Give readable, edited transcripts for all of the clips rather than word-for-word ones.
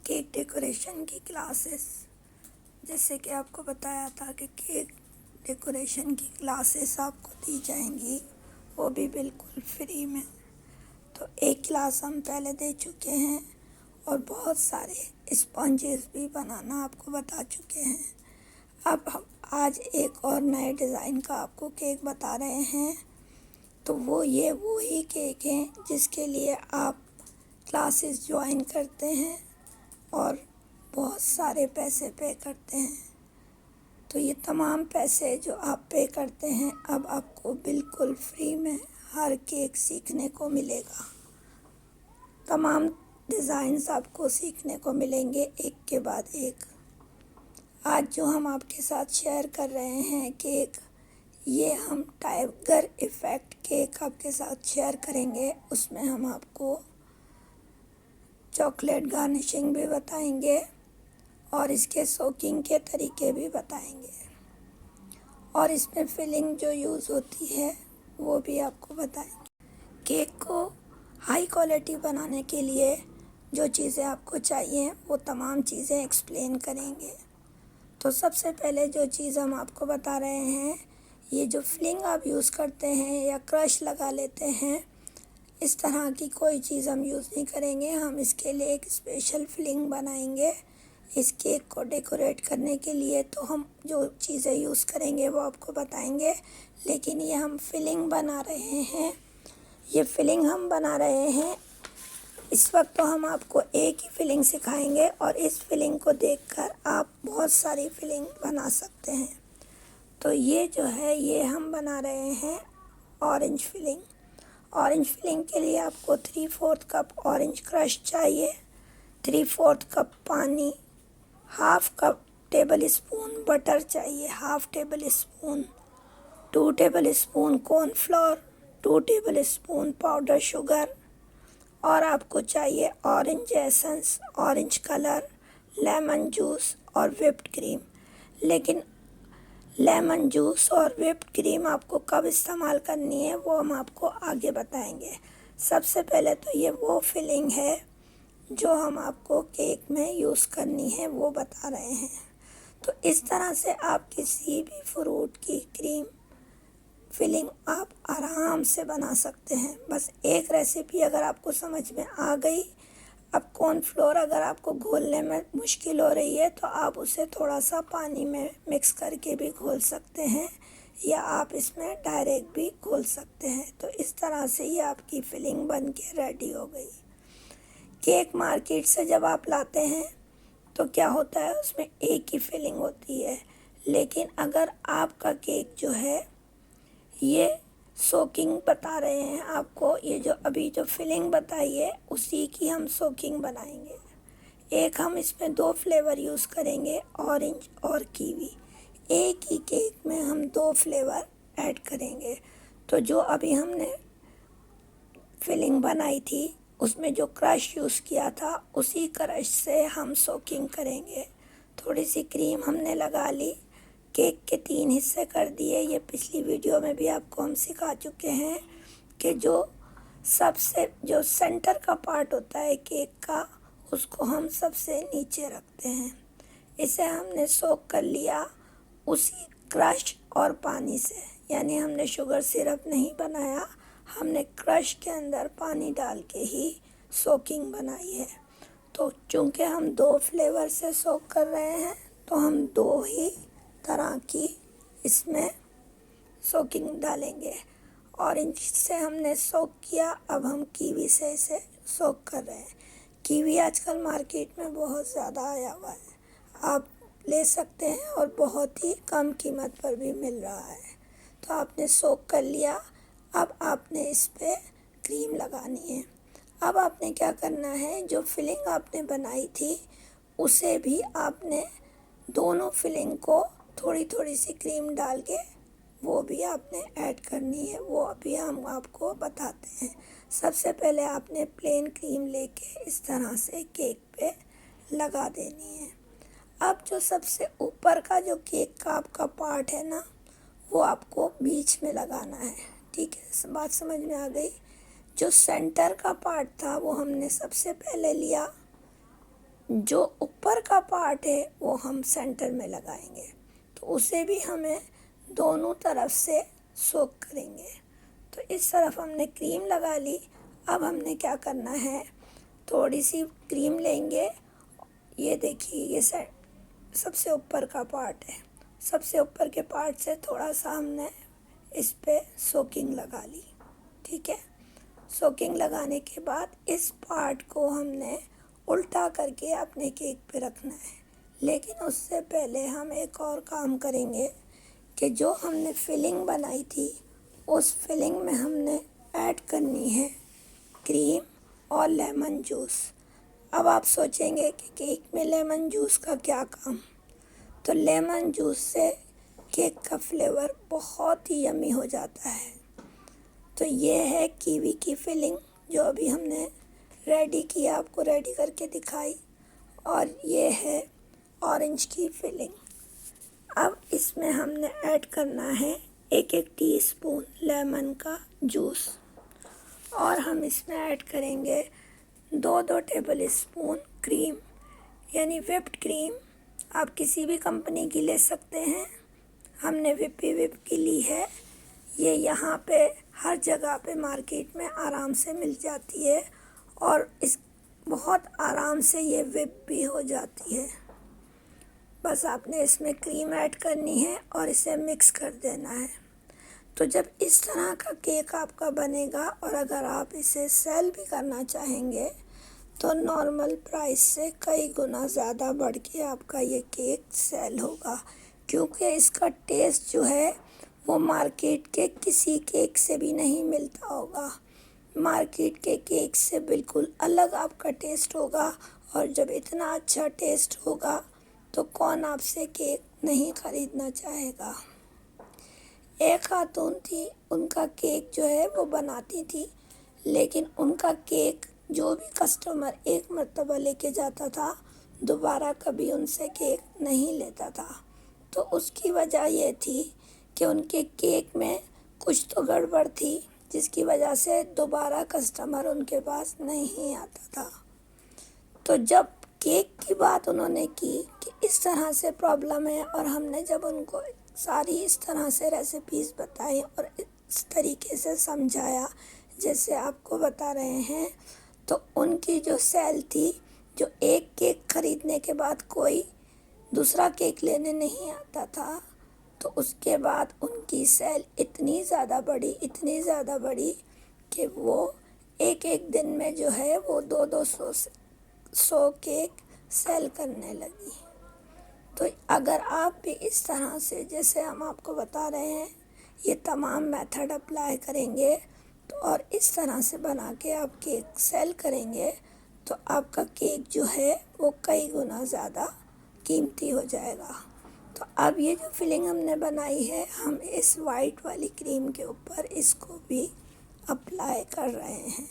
Cake decoration की classes, जैसे कि आपको बताया था कि केक डेकोरेशन की क्लासेस आपको दी जाएंगी, वो भी बिल्कुल फ्री में। तो एक क्लास हम पहले दे चुके हैं और बहुत सारे स्पॉन्जेस भी बनाना आपको बता चुके हैं। अब हम आज एक और नए डिज़ाइन का आपको केक बता रहे हैं। तो वो ही केक हैं जिसके लिए आप क्लासेस ज्वाइन करते हैं और बहुत सारे पैसे पे करते हैं। तो ये तमाम पैसे जो आप पे करते हैं, अब आपको बिल्कुल फ्री में हर केक सीखने को मिलेगा। तमाम डिज़ाइंस आपको सीखने को मिलेंगे एक के बाद एक। आज जो हम आपके साथ शेयर कर रहे हैं केक, ये हम टाइगर इफ़ेक्ट केक आपके साथ शेयर करेंगे। उसमें हम आपको चॉकलेट गार्निशिंग भी बताएंगे और इसके सोकिंग के तरीके भी बताएंगे, और इसमें फिलिंग जो यूज़ होती है वो भी आपको बताएंगे। केक को हाई क्वालिटी बनाने के लिए जो चीज़ें आपको चाहिए वो तमाम चीज़ें एक्सप्लेन करेंगे। तो सबसे पहले जो चीज़ हम आपको बता रहे हैं, ये जो फिलिंग आप यूज़ करते हैं या क्रश लगा लेते हैं, इस तरह की कोई चीज़ हम यूज़ नहीं करेंगे। हम इसके लिए एक स्पेशल फिलिंग बनाएंगे इस केक को डेकोरेट करने के लिए। तो हम जो चीज़ें यूज़ करेंगे वो आपको बताएंगे, लेकिन ये हम फिलिंग बना रहे हैं। ये फिलिंग हम बना रहे हैं इस वक्त। तो हम आपको एक ही फिलिंग सिखाएंगे और इस फिलिंग को देखकर आप बहुत सारी फिलिंग बना सकते हैं। तो ये जो है ये हम बना रहे हैं ऑरेंज फिलिंग। ऑरेंज फिलिंग के लिए आपको 3/4 कप ऑरेंज क्रश चाहिए, 3/4 कप पानी, half cup tablespoon butter चाहिए, half tablespoon, 2 tablespoon cornflour, 2 tablespoon powder sugar, और आपको चाहिए orange essence, orange colour, lemon juice और व्हिप्ड क्रीम। लेकिन लेमन जूस और व्हिप्ड क्रीम आपको कब इस्तेमाल करनी है वो हम आपको आगे बताएंगे। सबसे पहले तो ये वो फिलिंग है जो हम आपको केक में यूज़ करनी है वो बता रहे हैं। तो इस तरह से आप किसी भी फ्रूट की क्रीम फिलिंग आप आराम से बना सकते हैं। बस एक रेसिपी अगर आपको समझ में आ गई, अब कॉर्नफ्लोर अगर आपको घोलने में मुश्किल हो रही है तो आप उसे थोड़ा सा पानी में मिक्स करके भी घोल सकते हैं, या आप इसमें डायरेक्ट भी घोल सकते हैं। तो इस तरह से ये आपकी फिलिंग बन के रेडी हो गई। केक मार्केट से जब आप लाते हैं तो क्या होता है, उसमें एक ही फिलिंग होती है। लेकिन अगर आपका केक जो है ये सोकिंग बता रहे हैं आपको, ये जो अभी जो फिलिंग बताई है उसी की हम सोकिंग बनाएंगे। एक हम इसमें 2 फ्लेवर यूज़ करेंगे, ऑरेंज और कीवी। एक ही केक में हम 2 फ्लेवर ऐड करेंगे। तो जो अभी हमने फिलिंग बनाई थी उसमें जो क्रश यूज़ किया था उसी क्रश से हम सोकिंग करेंगे। थोड़ी सी क्रीम हमने लगा ली, केक के 3 हिस्से कर दिए। ये पिछली वीडियो में भी आपको हम सिखा चुके हैं कि जो सेंटर का पार्ट होता है केक का, उसको हम सबसे नीचे रखते हैं। इसे हमने सोक कर लिया उसी क्रश और पानी से, यानी हमने शुगर सिरप नहीं बनाया, हमने क्रश के अंदर पानी डाल के ही सोकिंग बनाई है। तो चूँकि हम 2 फ्लेवर से सोक कर रहे हैं तो हम 2 ही तरह की इसमें सोकिंग डालेंगे। ऑरेंज से हमने सोक किया, अब हम कीवी से इसे सोक कर रहे हैं। कीवी आजकल मार्केट में बहुत ज़्यादा आया हुआ है, आप ले सकते हैं और बहुत ही कम कीमत पर भी मिल रहा है। तो आपने सोक कर लिया, अब आपने इस पर क्रीम लगानी है। अब आपने क्या करना है, जो फिलिंग आपने बनाई थी उसे भी आपने दोनों फिलिंग को थोड़ी थोड़ी सी क्रीम डाल के वो भी आपने ऐड करनी है, वो अभी हम आपको बताते हैं। सबसे पहले आपने प्लेन क्रीम लेके इस तरह से केक पे लगा देनी है। अब जो सबसे ऊपर का जो केक का आपका पार्ट है ना, वो आपको बीच में लगाना है। ठीक है, बात समझ में आ गई। जो सेंटर का पार्ट था वो हमने सबसे पहले लिया जो ऊपर का पार्ट है वो हम सेंटर में लगाएंगे, तो उसे भी हमें दोनों तरफ से सोक करेंगे। तो इस तरफ हमने क्रीम लगा ली। अब हमने क्या करना है, थोड़ी सी क्रीम लेंगे। ये देखिए, ये सबसे ऊपर का पार्ट है। सबसे ऊपर के पार्ट से थोड़ा सा हमने इस पे सोकिंग लगा ली। ठीक है, सोकिंग लगाने के बाद इस पार्ट को हमने उल्टा करके अपने केक पे रखना है। लेकिन उससे पहले हम एक और काम करेंगे कि जो हमने फिलिंग बनाई थी उस फिलिंग में हमने ऐड करनी है क्रीम और लेमन जूस। अब आप सोचेंगे कि केक में लेमन जूस का क्या काम, तो लेमन जूस से केक का फ्लेवर बहुत ही यमी हो जाता है। तो ये है कीवी की फिलिंग जो अभी हमने रेडी किया, आपको रेडी करके दिखाई, और ये है ऑरेंज की फिलिंग। अब इसमें हमने ऐड करना है 1-1 टीस्पून लेमन का जूस, और हम इसमें ऐड करेंगे 2-2 टेबल स्पून क्रीम, यानी व्हिप्ड क्रीम। आप किसी भी कंपनी की ले सकते हैं, हमने विपी विप की ली है। ये यहाँ पे हर जगह पे मार्केट में आराम से मिल जाती है, और इस बहुत आराम से ये विप भी हो जाती है। बस आपने इसमें क्रीम ऐड करनी है और इसे मिक्स कर देना है। तो जब इस तरह का केक आपका बनेगा, और अगर आप इसे सेल भी करना चाहेंगे तो नॉर्मल प्राइस से कई गुना ज़्यादा बढ़ के आपका ये केक सेल होगा, क्योंकि इसका टेस्ट जो है वो मार्केट के किसी केक से भी नहीं मिलता होगा। मार्केट के केक से बिल्कुल अलग आपका टेस्ट होगा, और जब इतना अच्छा टेस्ट होगा तो कौन आपसे केक नहीं खरीदना चाहेगा। एक खातून थी, उनका केक जो है वो बनाती थी, लेकिन उनका केक जो भी कस्टमर एक मर्तबा लेके जाता था, दोबारा कभी उनसे केक नहीं लेता था। तो उसकी वजह ये थी कि उनके केक में कुछ तो गड़बड़ थी, जिसकी वजह से दोबारा कस्टमर उनके पास नहीं आता था। तो जब केक की बात उन्होंने की कि इस तरह से प्रॉब्लम है, और हमने जब उनको सारी इस तरह से रेसिपीज़ बताई और इस तरीके से समझाया जैसे आपको बता रहे हैं, तो उनकी जो सेल थी, जो एक केक ख़रीदने के बाद कोई दूसरा केक लेने नहीं आता था, तो उसके बाद उनकी सेल इतनी ज़्यादा बढ़ी कि वो एक दिन में जो है वो 200 केक सेल करने लगी। तो अगर आप भी इस तरह से, जैसे हम आपको बता रहे हैं, ये तमाम मेथड अप्लाई करेंगे तो और इस तरह से बना के आप केक सेल करेंगे, तो आपका केक जो है वो कई गुना ज़्यादा कीमती हो जाएगा। तो अब ये जो फिलिंग हमने बनाई है, हम इस वाइट वाली क्रीम के ऊपर इसको भी अप्लाई कर रहे हैं।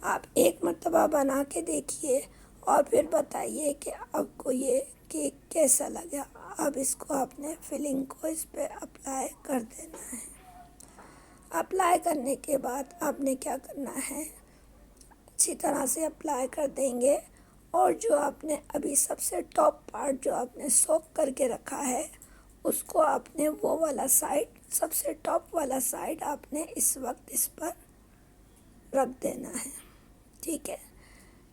आप एक मर्तबा बना के देखिए और फिर बताइए कि आपको ये केक कैसा लगा। अब इसको आपने फिलिंग को इस पे अप्लाई कर देना है। अप्लाई करने के बाद आपने क्या करना है, अच्छी तरह से अप्लाई कर देंगे, और जो आपने अभी सबसे टॉप पार्ट जो आपने सोक करके रखा है, उसको आपने वो वाला साइड, सबसे टॉप वाला साइड आपने इस वक्त इस पर रख देना है। ठीक है,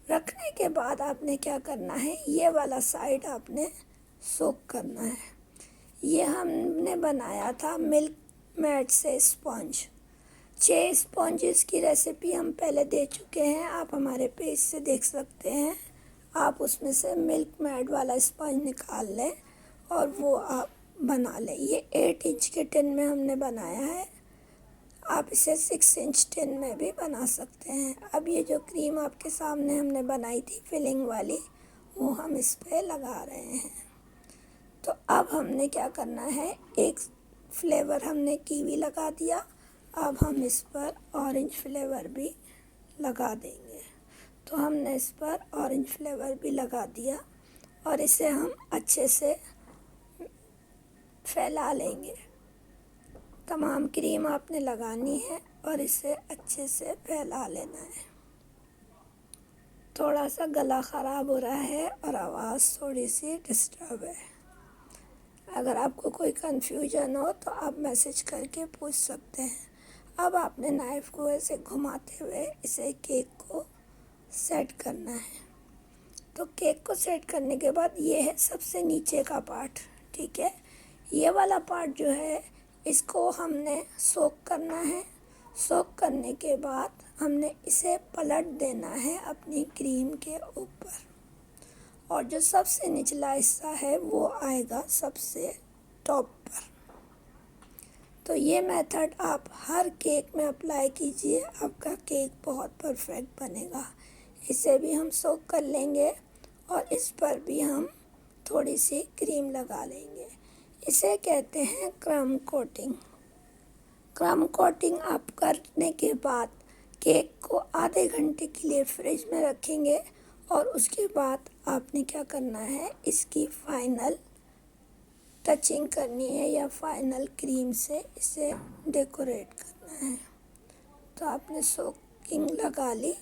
रखने के बाद आपने क्या करना है, ये वाला साइड आपने सोक करना है। ये हमने बनाया था मिल्क मेड से स्पॉन्ज। 6 स्पॉन्जेस की रेसिपी हम पहले दे चुके हैं, आप हमारे पेज से देख सकते हैं। आप उसमें से मिल्क मेड वाला स्पंज निकाल लें और वो आप बना लें। ये 8 इंच के टिन में हमने बनाया है, आप इसे 6 इंच टिन में भी बना सकते हैं। अब ये जो क्रीम आपके सामने हमने बनाई थी फिलिंग वाली, वो हम इस पे लगा रहे हैं। तो अब हमने क्या करना है, एक फ्लेवर हमने कीवी लगा दिया, अब हम इस पर ऑरेंज फ्लेवर भी लगा देंगे। तो हमने इस पर ऑरेंज फ्लेवर भी लगा दिया, और इसे हम अच्छे से फैला लेंगे। तमाम क्रीम आपने लगानी है और इसे अच्छे से फैला लेना है। थोड़ा सा गला ख़राब हो रहा है और आवाज़ थोड़ी सी डिस्टर्ब है। अगर आपको कोई कन्फ्यूजन हो तो आप मैसेज करके पूछ सकते हैं। अब आपने नाइफ़ को ऐसे घुमाते हुए इसे केक को सेट करना है। तो केक को सेट करने के बाद ये है सबसे नीचे का पार्ट, ठीक है। ये वाला पार्ट जो है इसको हमने सोक करना है। सोक करने के बाद हमने इसे पलट देना है अपनी क्रीम के ऊपर, और जो सबसे निचला हिस्सा है वो आएगा सबसे टॉप पर। तो ये मेथड आप हर केक में अप्लाई कीजिए, आपका केक बहुत परफेक्ट बनेगा। इसे भी हम सोक कर लेंगे और इस पर भी हम थोड़ी सी क्रीम लगा लेंगे। इसे कहते हैं क्रम कोटिंग। क्रम कोटिंग आप करने के बाद केक को आधे घंटे के लिए फ्रिज में रखेंगे और उसके बाद आपने क्या करना है, इसकी फाइनल टचिंग करनी है या फाइनल क्रीम से इसे डेकोरेट करना है। तो आपने सोकिंग लगा ली,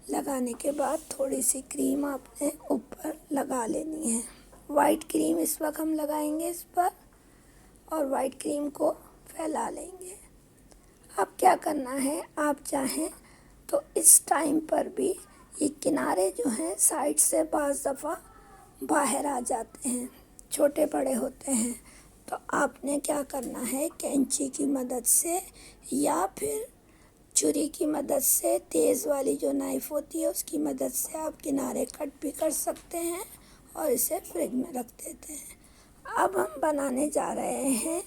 लगाने के बाद थोड़ी सी क्रीम आपने ऊपर लगा लेनी है। वाइट क्रीम इस वक्त हम लगाएंगे इस पर और वाइट क्रीम को फैला लेंगे। अब क्या करना है, आप चाहें तो इस टाइम पर भी ये किनारे जो हैं साइड से बाज़ दफ़ा बाहर आ जाते हैं, छोटे बड़े होते हैं। तो आपने क्या करना है, कैंची की मदद से या फिर छुरी की मदद से, तेज़ वाली जो नाइफ़ होती है उसकी मदद से आप किनारे कट भी कर सकते हैं और इसे फ्रिज में रख देते हैं। अब हम बनाने जा रहे हैं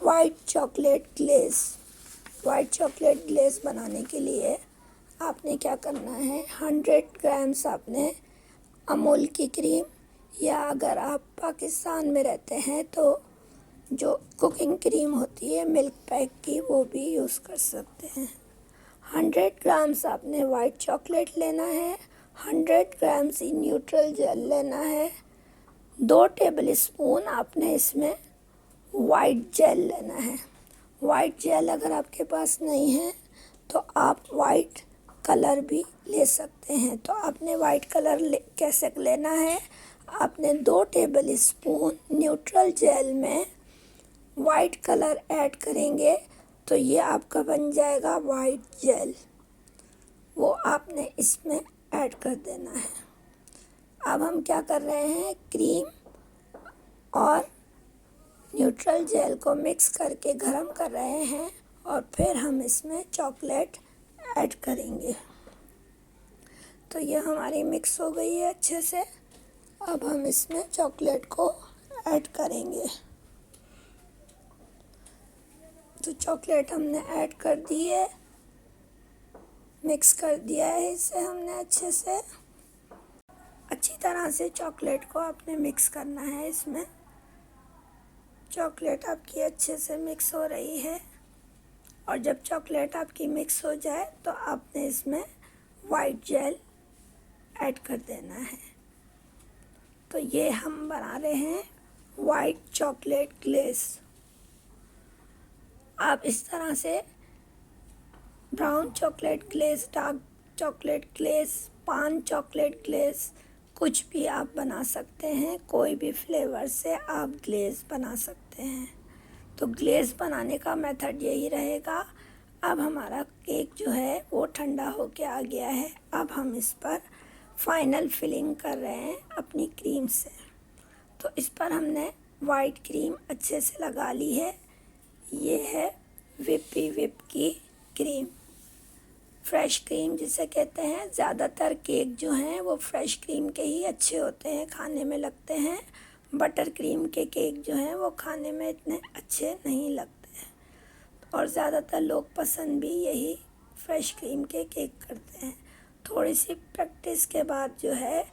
वाइट चॉकलेट ग्लेज़। वाइट चॉकलेट ग्लेज़ बनाने के लिए आपने क्या करना है, 100 ग्राम्स आपने अमूल की क्रीम, या अगर आप पाकिस्तान में रहते हैं तो जो कुकिंग क्रीम होती है मिल्क पैक की, वो भी यूज़ कर सकते हैं। 100 ग्राम्स आपने वाइट चॉकलेट लेना है। 100 ग्राम्स ही न्यूट्रल जेल लेना है। 2 टेबल स्पून आपने इसमें वाइट जेल लेना है। वाइट जेल अगर आपके पास नहीं है तो आप वाइट कलर भी ले सकते हैं। तो आपने वाइट कलर कैसे लेना है, आपने 2 टेबल स्पून न्यूट्रल जेल में वाइट कलर ऐड करेंगे तो ये आपका बन जाएगा वाइट जेल। वो आपने इसमें ऐड कर देना है। अब हम क्या कर रहे हैं, क्रीम और न्यूट्रल जेल को मिक्स करके गरम कर रहे हैं और फिर हम इसमें चॉकलेट ऐड करेंगे। तो ये हमारी मिक्स हो गई है अच्छे से। अब हम इसमें चॉकलेट को ऐड करेंगे। तो चॉकलेट हमने ऐड कर दी है, मिक्स कर दिया है इसे हमने अच्छे से। अच्छी तरह से चॉकलेट को आपने मिक्स करना है इसमें। चॉकलेट आपकी अच्छे से मिक्स हो रही है और जब चॉकलेट आपकी मिक्स हो जाए तो आपने इसमें वाइट जेल ऐड कर देना है। तो ये हम बना रहे हैं वाइट चॉकलेट ग्लेज़। आप इस तरह से ब्राउन चॉकलेट ग्लेज़, डार्क चॉकलेट ग्लेज़, पान चॉकलेट ग्लेज़, कुछ भी आप बना सकते हैं। कोई भी फ्लेवर से आप ग्लेज़ बना सकते हैं। तो ग्लेज़ बनाने का मेथड यही रहेगा। अब हमारा केक जो है वो ठंडा होके आ गया है। अब हम इस पर फाइनल फिलिंग कर रहे हैं अपनी क्रीम से। तो इस पर हमने वाइट क्रीम अच्छे से लगा ली है। ये है विपी विप की क्रीम, फ्रेश क्रीम जिसे कहते हैं। ज़्यादातर केक जो हैं वो फ्रेश क्रीम के ही अच्छे होते हैं, खाने में लगते हैं। बटर क्रीम के केक जो हैं वो खाने में इतने अच्छे नहीं लगते हैं और ज़्यादातर लोग पसंद भी यही फ्रेश क्रीम के केक करते हैं। थोड़ी सी प्रैक्टिस के बाद जो है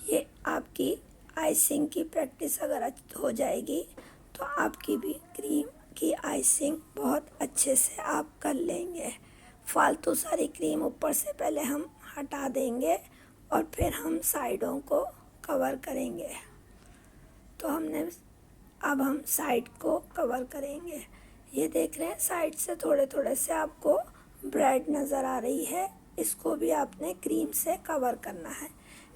ये आपकी आइसिंग की प्रैक्टिस अगर हो जाएगी तो आपकी भी क्रीम की आइसिंग बहुत अच्छे से आप कर लेंगे। फालतू सारी क्रीम ऊपर से पहले हम हटा देंगे और फिर हम साइडों को कवर करेंगे। तो अब हम साइड को कवर करेंगे। ये देख रहे हैं साइड से थोड़े थोड़े से आपको ब्रेड नज़र आ रही है, इसको भी आपने क्रीम से कवर करना है।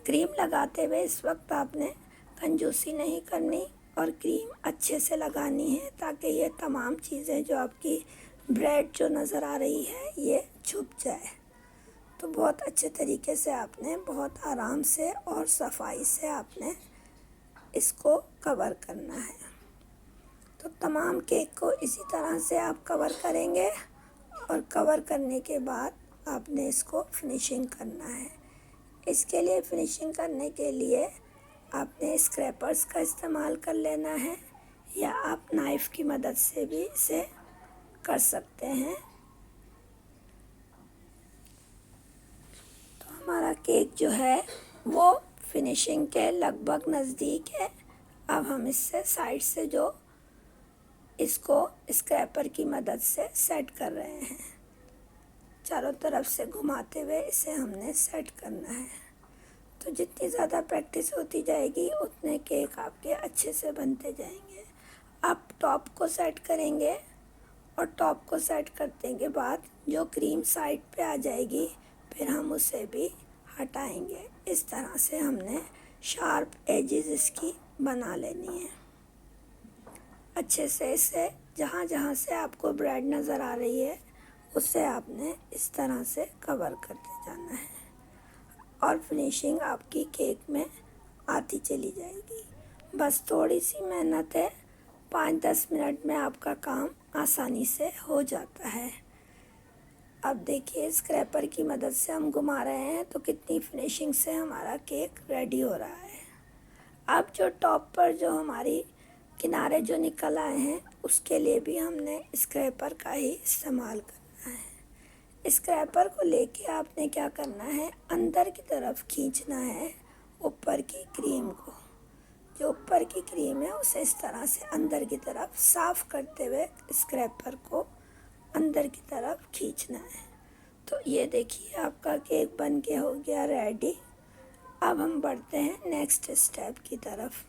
क्रीम लगाते हुए इस वक्त आपने कंजूसी नहीं करनी और क्रीम अच्छे से लगानी है ताकि ये तमाम चीज़ें जो आपकी ब्रेड जो नज़र आ रही है ये छुप जाए। तो बहुत अच्छे तरीके से आपने बहुत आराम से और सफाई से आपने इसको कवर करना है। तो तमाम केक को इसी तरह से आप कवर करेंगे और कवर करने के बाद आपने इसको फिनिशिंग करना है। इसके लिए फिनिशिंग करने के लिए आपने स्क्रैपर्स का इस्तेमाल कर लेना है या आप नाइफ़ की मदद से भी इसे कर सकते हैं। तो हमारा केक जो है वो फिनिशिंग के लगभग नज़दीक है। अब हम इससे साइड से जो इसको स्क्रैपर की मदद से सेट कर रहे हैं, चारों तरफ से घुमाते हुए इसे हमने सेट करना है। तो जितनी ज़्यादा प्रैक्टिस होती जाएगी उतने केक आपके अच्छे से बनते जाएंगे। आप टॉप को सेट करेंगे और टॉप को सेट करने के बाद जो क्रीम साइड पे आ जाएगी फिर हम उसे भी हटाएंगे। इस तरह से हमने शार्प एजेस इसकी बना लेनी है। अच्छे से इसे जहाँ जहाँ से आपको ब्रेड नज़र आ रही है उसे आपने इस तरह से कवर करते जाना है और फिनिशिंग आपकी केक में आती चली जाएगी। बस थोड़ी सी मेहनत है, 5-10 मिनट में आपका काम आसानी से हो जाता है। अब देखिए स्क्रैपर की मदद से हम घुमा रहे हैं तो कितनी फिनिशिंग से हमारा केक रेडी हो रहा है। अब जो टॉप पर जो हमारी किनारे जो निकल आए हैं उसके लिए भी हमने स्क्रैपर का ही इस्तेमाल करना है। स्क्रैपर को लेके आपने क्या करना है, अंदर की तरफ खींचना है ऊपर की क्रीम को। जो ऊपर की क्रीम है उसे इस तरह से अंदर की तरफ साफ़ करते हुए स्क्रैपर को अंदर की तरफ खींचना है। तो ये देखिए आपका केक बन के हो गया रेडी। अब हम बढ़ते हैं नेक्स्ट स्टेप की तरफ।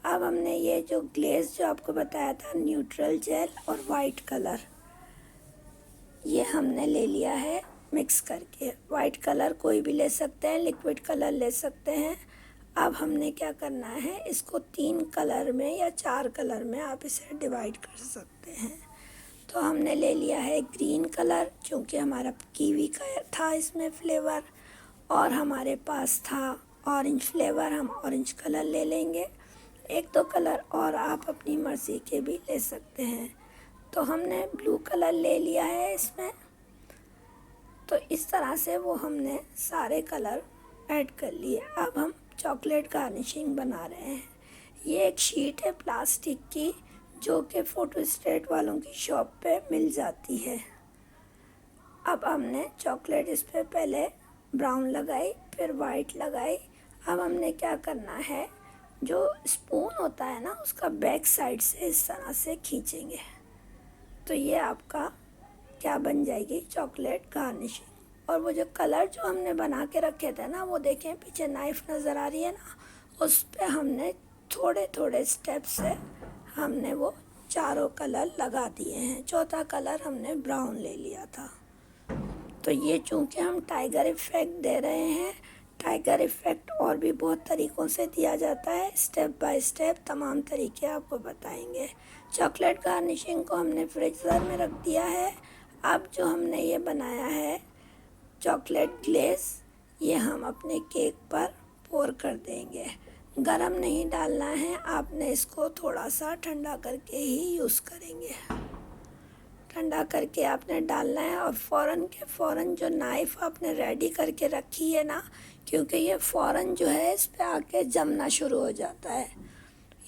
अब हमने ये जो ग्लेज़ जो आपको बताया था न्यूट्रल जेल और वाइट कलर, ये हमने ले लिया है मिक्स करके। वाइट कलर कोई भी ले सकते हैं, लिक्विड कलर ले सकते हैं। अब हमने क्या करना है, इसको 3 कलर में या 4 कलर में आप इसे डिवाइड कर सकते हैं। तो हमने ले लिया है ग्रीन कलर क्योंकि हमारा कीवी का था इसमें फ्लेवर, और हमारे पास था ऑरेंज फ्लेवर, हम ऑरेंज कलर ले लेंगे। 1-2 कलर और आप अपनी मर्ज़ी के भी ले सकते हैं। तो हमने ब्लू कलर ले लिया है इसमें। तो इस तरह से वो हमने सारे कलर ऐड कर लिए। अब हम चॉकलेट गार्निशिंग बना रहे हैं। ये एक शीट है प्लास्टिक की जो कि फ़ोटो स्टेट वालों की शॉप पे मिल जाती है। अब हमने चॉकलेट इस पर पहले ब्राउन लगाई, फिर वाइट लगाई। अब हमने क्या करना है, जो स्पून होता है ना उसका बैक साइड से इस तरह से खींचेंगे तो ये आपका क्या बन जाएगी, चॉकलेट गार्निशिंग। और वो जो कलर जो हमने बना के रखे थे ना, वो देखें पीछे नाइफ़ नज़र आ रही है ना, उस पे हमने थोड़े थोड़े स्टेप से हमने वो चारों कलर लगा दिए हैं। चौथा कलर हमने ब्राउन ले लिया था। तो ये चूँकि हम टाइगर इफ़ेक्ट दे रहे हैं, टाइगर इफ़ेक्ट और भी बहुत तरीक़ों से दिया जाता है, स्टेप बाय स्टेप तमाम तरीके आपको बताएंगे। चॉकलेट गार्निशिंग को हमने फ्रीज़र में रख दिया है। अब जो हमने ये बनाया है चॉकलेट ग्लेज़, ये हम अपने केक पर पोर कर देंगे। गरम नहीं डालना है, आपने इसको थोड़ा सा ठंडा करके ही यूज़ करेंगे। ठंडा करके आपने डालना है और फ़ौरन के फ़ौरन जो नाइफ़ आपने रेडी करके रखी है ना, क्योंकि ये फ़ौरन जो है इस पे आके जमना शुरू हो जाता है।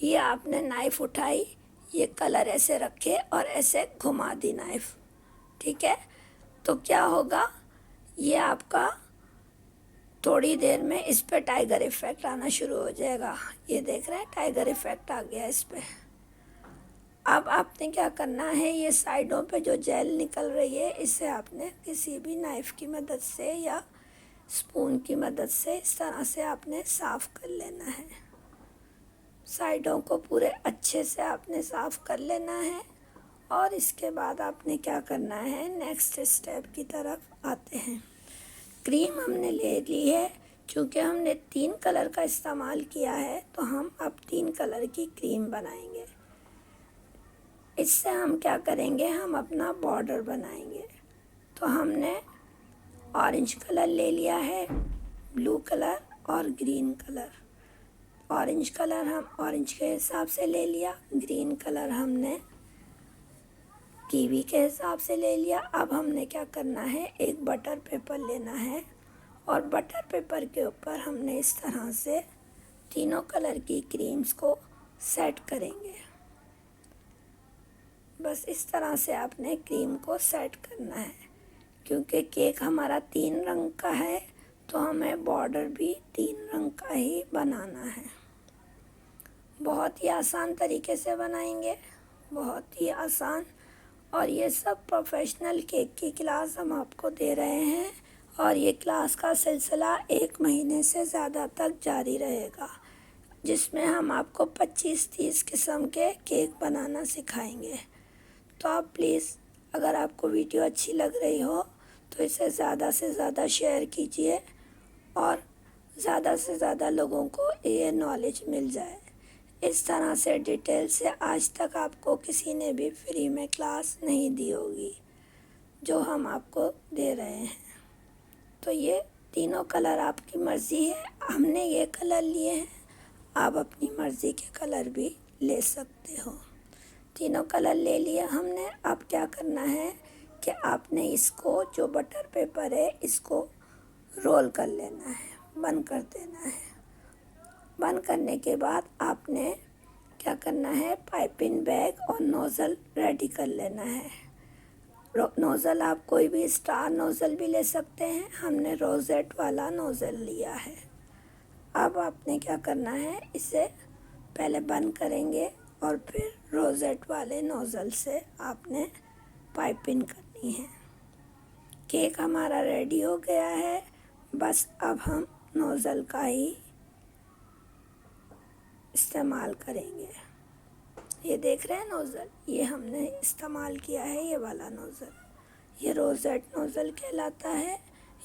ये आपने नाइफ़ उठाई, ये कलर ऐसे रखे और ऐसे घुमा दी नाइफ़, ठीक है। तो क्या होगा, ये आपका थोड़ी देर में इस पे टाइगर इफ़ेक्ट आना शुरू हो जाएगा। ये देख रहे हैं टाइगर इफ़ेक्ट आ गया इस पे। अब आपने क्या करना है, ये साइडों पे जो जेल निकल रही है इसे आपने किसी भी नाइफ़ की मदद से या स्पून की मदद से इस तरह से आपने साफ़ कर लेना है। साइडों को पूरे अच्छे से आपने साफ़ कर लेना है। और इसके बाद आपने क्या करना है, नेक्स्ट स्टेप की तरफ आते हैं। क्रीम हमने ले ली है। चूँकि हमने 3 कलर का इस्तेमाल किया है तो हम अब 3 कलर की क्रीम बनाएंगे। इससे हम क्या करेंगे, हम अपना बॉर्डर बनाएंगे। तो हमने ऑरेंज कलर ले लिया है, ब्लू कलर और ग्रीन कलर। ऑरेंज कलर हम ऑरेंज के हिसाब से ले लिया, ग्रीन कलर हमने कीवी के हिसाब से ले लिया। अब हमने क्या करना है, एक बटर पेपर लेना है और बटर पेपर के ऊपर हमने इस तरह से तीनों कलर की क्रीम्स को सेट करेंगे। बस इस तरह से आपने क्रीम को सेट करना है। क्योंकि केक हमारा 3 रंग का है तो हमें बॉर्डर भी 3 रंग का ही बनाना है। बहुत ही आसान तरीके से बनाएंगे, बहुत ही आसान। और ये सब प्रोफेशनल केक की क्लास हम आपको दे रहे हैं और ये क्लास का सिलसिला 1 महीने से ज़्यादा तक जारी रहेगा, जिसमें हम आपको 25-30 किस्म के केक बनाना सिखाएंगे। तो आप प्लीज़, अगर आपको वीडियो अच्छी लग रही हो तो इसे ज़्यादा से ज़्यादा शेयर कीजिए और ज़्यादा से ज़्यादा लोगों को ये नॉलेज मिल जाए। इस तरह से डिटेल से आज तक आपको किसी ने भी फ्री में क्लास नहीं दी होगी जो हम आपको दे रहे हैं। तो ये तीनों कलर आपकी मर्ज़ी है, हमने ये कलर लिए हैं, आप अपनी मर्ज़ी के कलर भी ले सकते हो। तीनों कलर ले लिए हमने। अब क्या करना है कि आपने इसको, जो बटर पेपर है, इसको रोल कर लेना है, बंद कर देना है। बंद करने के बाद आपने क्या करना है, पाइपिंग बैग और नोज़ल रेडी कर लेना है। नोज़ल आप कोई भी स्टार नोज़ल भी ले सकते हैं, हमने रोजेट वाला नोज़ल लिया है। अब आपने क्या करना है, इसे पहले बंद करेंगे और फिर रोजेट वाले नोज़ल से आपने पाइपिंग करनी है। केक हमारा रेडी हो गया है, बस अब हम नोज़ल का ही इस्तेमाल करेंगे। ये देख रहे हैं नोज़ल, ये हमने इस्तेमाल किया है, ये वाला नोज़ल, ये रोजेट नोज़ल कहलाता है।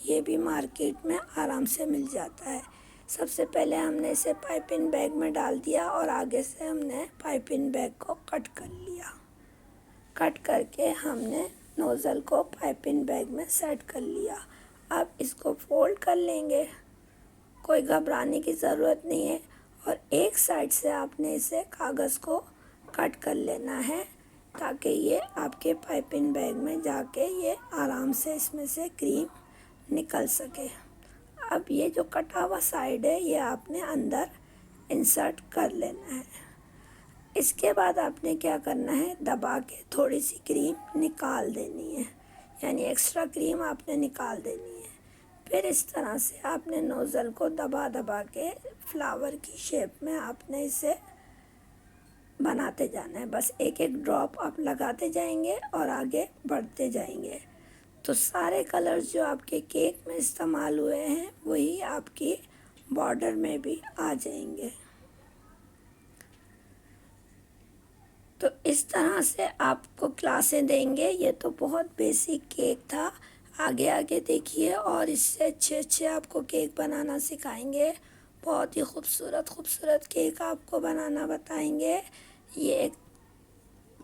ये भी मार्केट में आराम से मिल जाता है। सबसे पहले हमने इसे पाइपिंग बैग में डाल दिया और आगे से हमने पाइपिंग बैग को कट कर लिया। कट करके हमने नोज़ल को पाइपिंग बैग में सेट कर लिया। अब इसको फोल्ड कर लेंगे, कोई घबराने की ज़रूरत नहीं है। और एक साइड से आपने इसे कागज़ को कट कर लेना है ताकि ये आपके पाइपिंग बैग में जाके ये आराम से इसमें से क्रीम निकल सके। अब ये जो कटा हुआ साइड है ये आपने अंदर इंसर्ट कर लेना है। इसके बाद आपने क्या करना है, दबा के थोड़ी सी क्रीम निकाल देनी है, यानी एक्स्ट्रा क्रीम आपने निकाल देनी है। फिर इस तरह से आपने नोज़ल को दबा दबा के फ्लावर की शेप में आपने इसे बनाते जाना है। बस एक एक ड्रॉप आप लगाते जाएंगे और आगे बढ़ते जाएंगे। तो सारे कलर्स जो आपके केक में इस्तेमाल हुए हैं वही आपकी बॉर्डर में भी आ जाएंगे। तो इस तरह से आपको क्लासें देंगे। ये तो बहुत बेसिक केक था, आगे आगे देखिए और इससे अच्छे अच्छे आपको केक बनाना सिखाएंगे। बहुत ही खूबसूरत खूबसूरत केक आपको बनाना बताएंगे। ये एक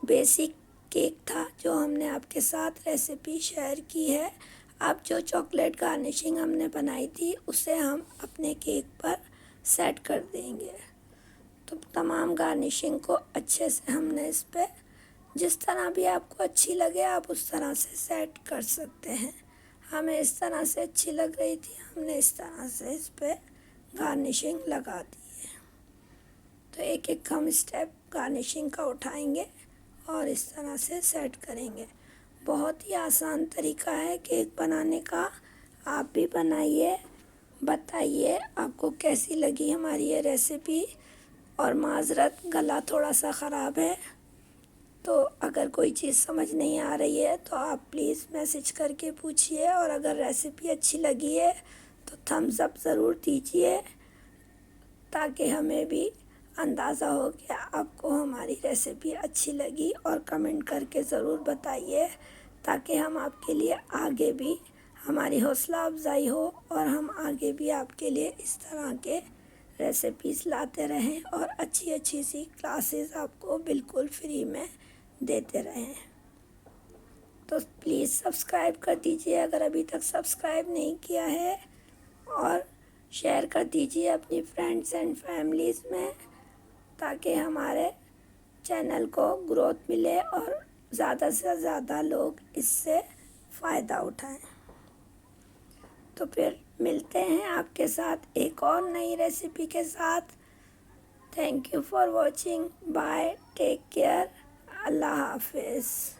बेसिक केक था जो हमने आपके साथ रेसिपी शेयर की है। अब जो चॉकलेट गार्निशिंग हमने बनाई थी उसे हम अपने केक पर सेट कर देंगे। तो तमाम गार्निशिंग को अच्छे से हमने इस पर, जिस तरह भी आपको अच्छी लगे आप उस तरह से सेट कर सकते हैं। हमें इस तरह से अच्छी लग रही थी, हमने इस तरह से इस पर गार्निशिंग लगा दी है। तो एक एक हम स्टेप गार्निशिंग का उठाएंगे और इस तरह से सेट करेंगे। बहुत ही आसान तरीका है केक बनाने का, आप भी बनाइए, बताइए आपको कैसी लगी हमारी ये रेसिपी। और माज़रत, गला थोड़ा सा ख़राब है, तो अगर कोई चीज़ समझ नहीं आ रही है तो आप प्लीज़ मैसेज करके पूछिए। और अगर रेसिपी अच्छी लगी है तो थम्स अप ज़रूर दीजिए ताकि हमें भी अंदाज़ा हो कि आपको हमारी रेसिपी अच्छी लगी। और कमेंट करके ज़रूर बताइए ताकि हम आपके लिए आगे भी हमारी हौसला अफजाई हो और हम आगे भी आपके लिए इस तरह के रेसिपीज़ लाते रहें और अच्छी अच्छी सी क्लासेस आपको बिल्कुल फ्री में देते रहें। तो प्लीज़ सब्सक्राइब कर दीजिए अगर अभी तक सब्सक्राइब नहीं किया है, और शेयर कर दीजिए अपनी फ्रेंड्स एंड फैमिलीज़ में, ताकि हमारे चैनल को ग्रोथ मिले और ज़्यादा से ज़्यादा लोग इससे फ़ायदा उठाएं। तो फिर मिलते हैं आपके साथ एक और नई रेसिपी के साथ। Thank you for watching. Bye, take care, अल्लाह हाफिज़।